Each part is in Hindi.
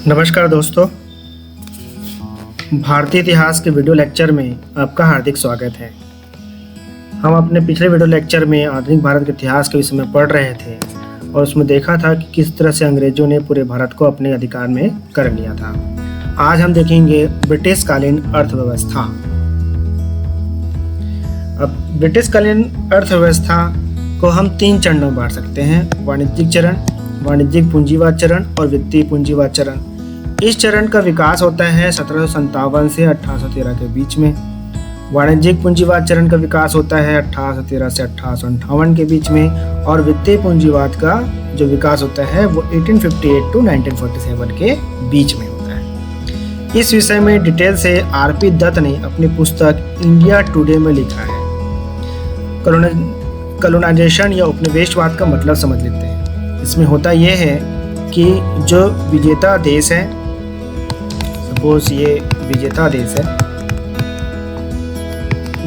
नमस्कार दोस्तों, भारतीय इतिहास के वीडियो लेक्चर में आपका हार्दिक स्वागत है। हम अपने पिछले वीडियो लेक्चर में आधुनिक भारत के इतिहास के विषय में पढ़ रहे थे और उसमें देखा था कि किस तरह से अंग्रेजों ने पूरे भारत को अपने अधिकार में कर लिया था। आज हम देखेंगे ब्रिटिश कालीन अर्थव्यवस्था। अब ब्रिटिश कालीन अर्थव्यवस्था को हम 3 चरणों में बांट सकते हैं: वाणिज्यिक चरण, वाणिज्यिक पूंजीवाद चरण और वित्तीय पूंजीवाद चरण। इस चरण का विकास होता है 1757 से 1813 के बीच में। वाणिज्यिक पूंजीवाद चरण का विकास होता है 1813 से 1858 के बीच में और वित्तीय पूंजीवाद का जो विकास होता है वो 1858 टू 1947 के बीच में होता है। इस विषय में डिटेल से आर.पी. दत्त ने अपनी पुस्तक इंडिया टुडे में लिखा है। कॉलोनाइजेशन या उपनिवेशवाद का मतलब समझ लेते हैं। इसमें होता यह है कि जो विजेता देश है, सपोज ये विजेता देश है,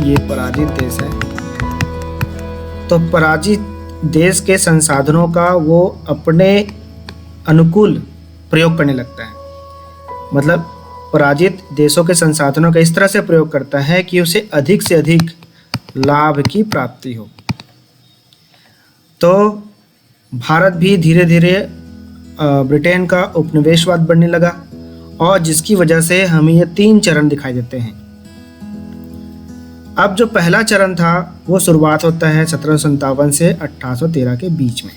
ये पराजित देश है, तो पराजित देश के संसाधनों का वो अपने अनुकूल प्रयोग करने लगता है। मतलब पराजित देशों के संसाधनों का इस तरह से प्रयोग करता है कि उसे अधिक से अधिक लाभ की प्राप्ति हो। तो भारत भी धीरे धीरे ब्रिटेन का उपनिवेशवाद बनने लगा और जिसकी वजह से हमें ये 3 चरण दिखाई देते हैं। अब जो पहला चरण था वो शुरुआत होता है 1757 से 1813 के बीच में।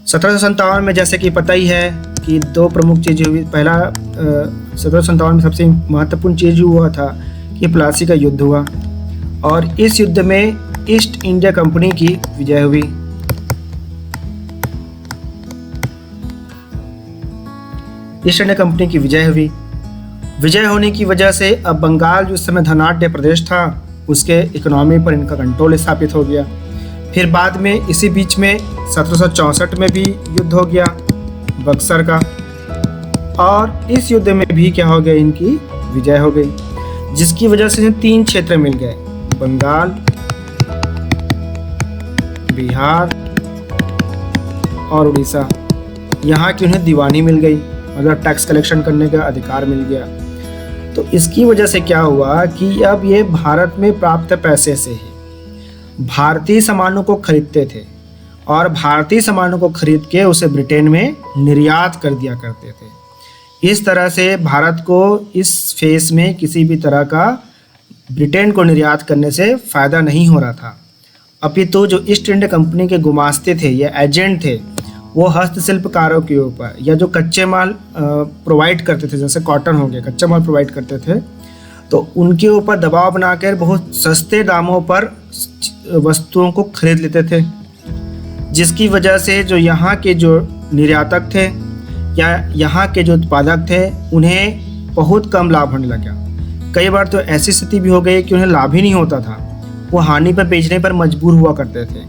1757 में जैसे कि पता ही है कि 2 प्रमुख चीज़ें हुई। पहला 1757 में सबसे महत्वपूर्ण चीज़ हुआ था कि प्लासी का युद्ध हुआ और इस युद्ध में ईस्ट इंडिया कंपनी की विजय हुई। ईस्ट इंडिया कंपनी की विजय हुई। विजय होने की वजह से अब बंगाल जो उस समय धनाढ्य प्रदेश था उसके इकोनॉमी पर इनका कंट्रोल स्थापित हो गया। फिर बाद में इसी बीच में 1764 में भी युद्ध हो गया बक्सर का और इस युद्ध में भी क्या हो गया, इनकी विजय हो गई, जिसकी वजह से 3 क्षेत्र मिल गए: बंगाल, बिहार और उड़ीसा। यहाँ की उन्हें दीवानी मिल गई, मतलब टैक्स कलेक्शन करने का अधिकार मिल गया। तो इसकी वजह से क्या हुआ कि अब ये भारत में प्राप्त पैसे से ही भारतीय सामानों को खरीदते थे और भारतीय सामानों को खरीद के उसे ब्रिटेन में निर्यात कर दिया करते थे। इस तरह से भारत को इस फेस में किसी भी तरह का ब्रिटेन को निर्यात करने से फ़ायदा नहीं हो रहा था। अपितु जो ईस्ट इंडिया कंपनी के गुमास्ते थे या एजेंट थे, वो हस्तशिल्पकारों के ऊपर या जो कच्चे माल प्रोवाइड करते थे, जैसे कॉटन हो गया, कच्चा माल प्रोवाइड करते थे, तो उनके ऊपर दबाव बनाकर बहुत सस्ते दामों पर वस्तुओं को खरीद लेते थे, जिसकी वजह से जो यहाँ के जो निर्यातक थे या यहाँ के जो उत्पादक थे उन्हें बहुत कम लाभ होने लगा। कई बार तो ऐसी स्थिति भी हो गई कि उन्हें लाभ ही नहीं होता था, वो हानि पर बेचने पर मजबूर हुआ करते थे।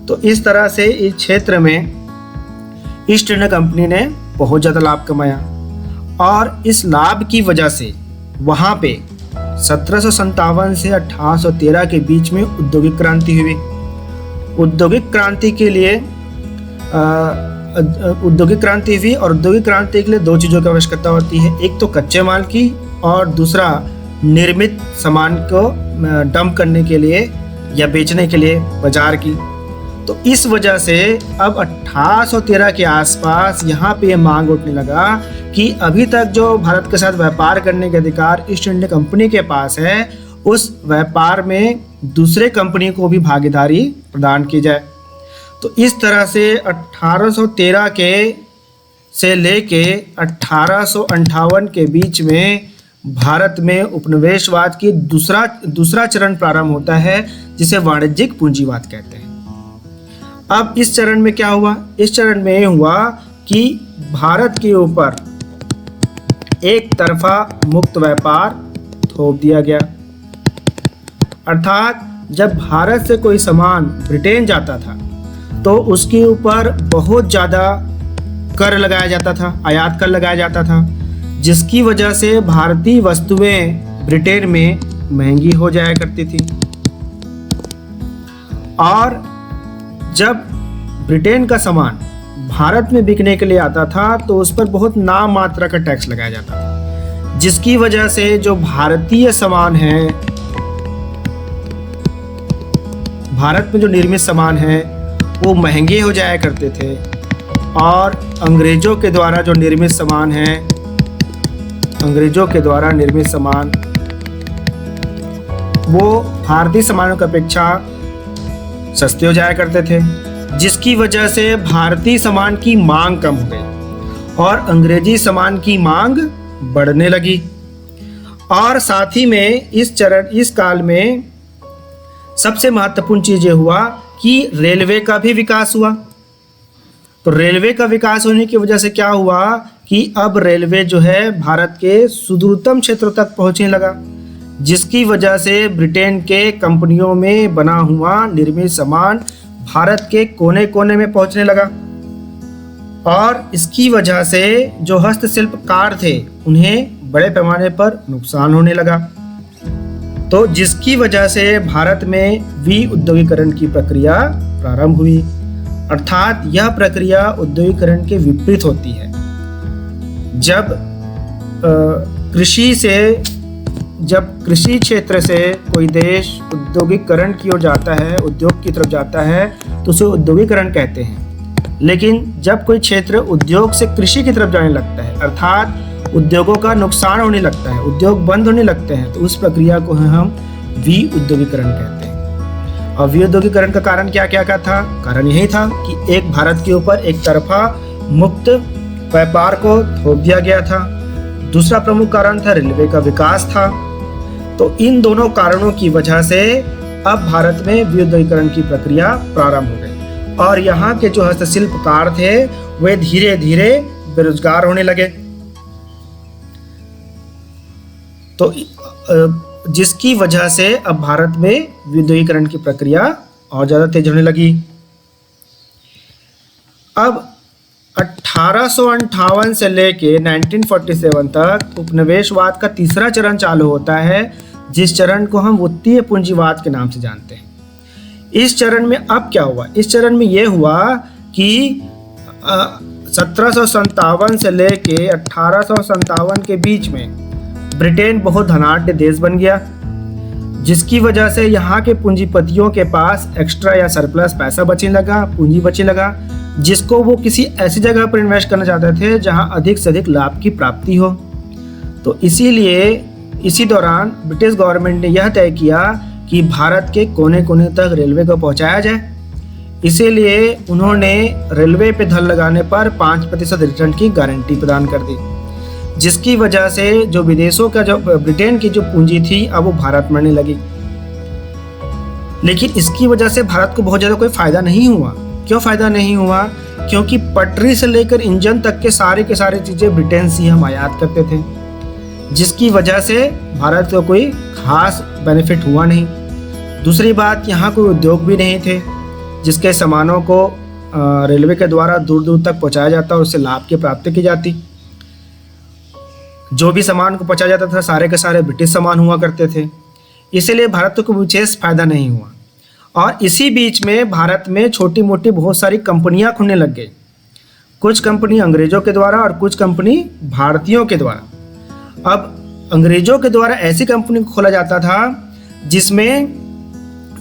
तो इस तरह से इस क्षेत्र में ईस्ट इंडिया कंपनी ने बहुत ज़्यादा लाभ कमाया और इस लाभ की वजह से वहाँ पे 1757 से 1813 के बीच में औद्योगिक क्रांति हुई। औद्योगिक क्रांति के लिए औद्योगिक क्रांति हुई और औद्योगिक क्रांति के लिए 2 चीज़ों की आवश्यकता होती है, एक तो कच्चे माल की और दूसरा निर्मित सामान को डंप करने के लिए या बेचने के लिए बाजार की। तो इस वजह से अब 1813 के आसपास यहाँ पे मांग उठने लगा कि अभी तक जो भारत के साथ व्यापार करने के अधिकार ईस्ट इंडिया कंपनी के पास है, उस व्यापार में दूसरे कंपनी को भी भागीदारी प्रदान की जाए। तो इस तरह से 1813 के से लेके 1858 के बीच में भारत में उपनिवेशवाद की दूसरा चरण प्रारंभ होता है, जिसे वाणिज्यिक पूंजीवाद कहते हैं। अब इस चरण में क्या हुआ? इस चरण में हुआ कि भारत के ऊपर एक तरफा मुक्त व्यापार थोप दिया गया। अर्थात जब भारत से कोई सामान ब्रिटेन जाता था तो उसके ऊपर बहुत ज़्यादा कर लगाया जाता था, आयात कर लगाया जाता था, जिसकी वजह से भारतीय वस्तुएं ब्रिटेन में महंगी हो जाया करती थी। और जब ब्रिटेन का सामान भारत में बिकने के लिए आता था तो उस पर बहुत नाम मात्रा का टैक्स लगाया जाता था, जिसकी वजह से जो भारतीय सामान है, भारत में जो निर्मित सामान है वो महंगे हो जाया करते थे, और अंग्रेजों के द्वारा जो निर्मित सामान है, अंग्रेजों के द्वारा निर्मित सामान वो भारतीय सामानों की अपेक्षा सस्ते हो जाया करते थे, जिसकी वजह से भारतीय सामान की मांग कम हो गई और अंग्रेजी सामान की मांग बढ़ने लगी। और साथ ही में इस काल में सबसे महत्वपूर्ण चीज ये हुआ कि रेलवे का भी विकास हुआ। तो रेलवे का विकास होने की वजह से क्या हुआ कि अब रेलवे जो है भारत के सुदूरतम क्षेत्रों तक पहुंचने लगा, जिसकी वजह से ब्रिटेन के कंपनियों में बना हुआ निर्मित सामान भारत के कोने कोने में पहुंचने लगा। और इसकी वजह से जो हस्तशिल्पकार थे उन्हें बड़े पैमाने पर नुकसान होने लगा। तो जिसकी वजह से भारत में विउद्योगीकरण की प्रक्रिया प्रारंभ हुई, अर्थात यह प्रक्रिया उद्योगीकरण के विपरीत होती है। जब कृषि क्षेत्र से कोई देश औद्योगिकरण की ओर जाता है, उद्योग की तरफ जाता है, तो उसे औद्योगिकरण कहते हैं। लेकिन जब कोई क्षेत्र उद्योग से कृषि की तरफ जाने लगता है, अर्थात उद्योगों का नुकसान होने लगता है, उद्योग बंद होने लगते हैं, तो उस प्रक्रिया को हम विउद्योगीकरण कहते हैं। और विउद्योगीकरण का कारण क्या क्या था? कारण यही था कि एक भारत के ऊपर एक तरफा मुक्त व्यापार को थोप दिया गया था। दूसरा प्रमुख कारण था रेलवे का विकास था। तो इन दोनों कारणों की वजह से अब भारत में विउद्योगीकरण की प्रक्रिया प्रारंभ हो गई और यहाँ के जो हस्तशिल्पकार थे वे धीरे धीरे बेरोजगार होने लगे। तो जिसकी वजह से अब भारत में विउद्योगीकरण की प्रक्रिया और ज्यादा तेज होने लगी। अब 1858 से लेके 1947 तक उपनिवेशवाद का तीसरा चरण चालू होता है, जिस चरण को हम वित्तीय पूंजीवाद के नाम से जानते हैं। इस चरण में अब क्या हुआ? इस चरण में यह हुआ कि 1757 से लेके 1857 के बीच में ब्रिटेन बहुत धनाढ्य देश बन गया, जिसकी वजह से यहाँ के पूंजीपतियों के पास एक्स्ट्रा या सरप्लस पैसा बचने लगा, पूंजी बचने लगा, जिसको वो किसी ऐसी जगह पर इन्वेस्ट करना चाहते थे जहाँ अधिक से अधिक लाभ की प्राप्ति हो। तो इसीलिए इसी दौरान ब्रिटिश गवर्नमेंट ने यह तय किया कि भारत के कोने कोने तक रेलवे को पहुँचाया जाए। इसीलिए उन्होंने रेलवे पे धन लगाने पर 5% रिटर्न की गारंटी प्रदान कर दी, जिसकी वजह से जो विदेशों का जो ब्रिटेन की जो पूंजी थी अब वो भारत में आने लगी। लेकिन इसकी वजह से भारत को बहुत ज़्यादा कोई फायदा नहीं हुआ। क्यों फायदा नहीं हुआ? क्योंकि पटरी से लेकर इंजन तक के सारी चीज़ें ब्रिटेन से हम आयात करते थे, जिसकी वजह से भारत को कोई खास बेनिफिट हुआ नहीं। दूसरी बात, यहाँ कोई उद्योग भी नहीं थे जिसके सामानों को रेलवे के द्वारा दूर दूर तक पहुँचाया जाता और उससे लाभ की प्राप्ति की जाती। जो भी सामान को पहुँचाया जाता था सारे के सारे ब्रिटिश सामान हुआ करते थे, इसीलिए भारत को विशेष फायदा नहीं हुआ। और इसी बीच में भारत में छोटी मोटी बहुत सारी कंपनियां खुलने लग गई, कुछ कंपनी अंग्रेजों के द्वारा और कुछ कंपनी भारतीयों के द्वारा। अब अंग्रेजों के द्वारा ऐसी कंपनी को खोला जाता था जिसमें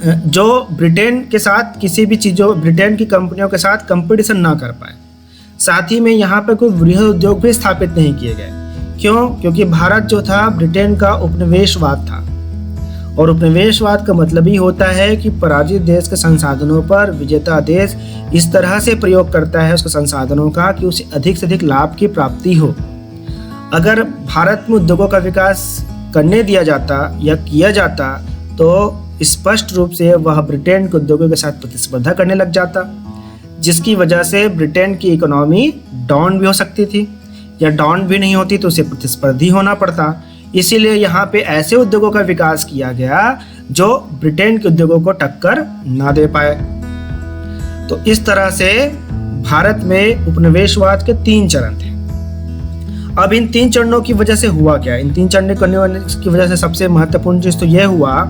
जो ब्रिटेन के साथ किसी भी चीज़ों ब्रिटेन की कंपनियों के साथ कंपटीशन ना कर पाए। साथ ही में यहाँ पर कोई वृहद उद्योग भी स्थापित नहीं किए गए। क्यों? क्योंकि भारत जो था ब्रिटेन का उपनिवेशवाद था, और उपनिवेशवाद का मतलब ही होता है कि पराजित देश के संसाधनों पर विजेता देश इस तरह से प्रयोग करता है उसके संसाधनों का कि उसे अधिक से अधिक लाभ की प्राप्ति हो। अगर भारत में उद्योगों का विकास करने दिया जाता या किया जाता तो स्पष्ट रूप से वह ब्रिटेन के उद्योगों के साथ प्रतिस्पर्धा करने लग जाता, जिसकी वजह से ब्रिटेन की इकोनॉमी डाउन भी हो सकती थी, या डाउन भी नहीं होती तो उसे प्रतिस्पर्धी होना पड़ता। इसीलिए यहाँ पे ऐसे उद्योगों का विकास किया गया जो ब्रिटेन के उद्योगों को टक्कर ना दे पाए। तो इस तरह से भारत में उपनिवेशवाद के 3 चरण थे। अब इन 3 चरणों की वजह से हुआ क्या? इन 3 चरण करने की वजह से सबसे महत्वपूर्ण चीज तो यह हुआ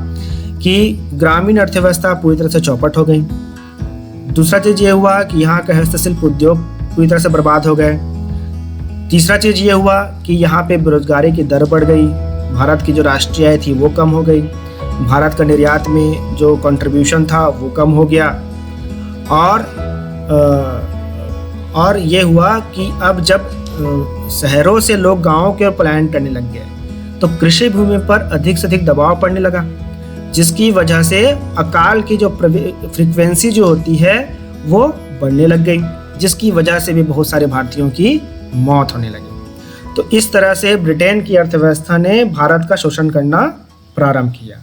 कि ग्रामीण अर्थव्यवस्था पूरी तरह से चौपट हो गई। दूसरा चीज ये हुआ कि यहाँ का हस्तशिल्प उद्योग पूरी तरह से बर्बाद हो गए। तीसरा चीज़ ये हुआ कि यहाँ पे बेरोजगारी की दर बढ़ गई, भारत की जो राष्ट्रीय आय थी वो कम हो गई, भारत का निर्यात में जो कंट्रीब्यूशन था वो कम हो गया। और ये हुआ कि अब जब शहरों से लोग गांवों की ओर पलायन करने लग गए तो कृषि भूमि पर अधिक से अधिक दबाव पड़ने लगा, जिसकी वजह से अकाल की जो फ्रीक्वेंसी जो होती है वो बढ़ने लग गई, जिसकी वजह से भी बहुत सारे भारतीयों की मौत होने लगी। तो इस तरह से ब्रिटेन की अर्थव्यवस्था ने भारत का शोषण करना प्रारंभ किया।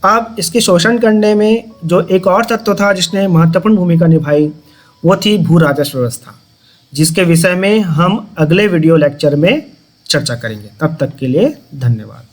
अब इसके शोषण करने में जो एक और तत्व था जिसने महत्वपूर्ण भूमिका निभाई वो थी भू राजस्व व्यवस्था, जिसके विषय में हम अगले वीडियो लेक्चर में चर्चा करेंगे। तब तक के लिए धन्यवाद।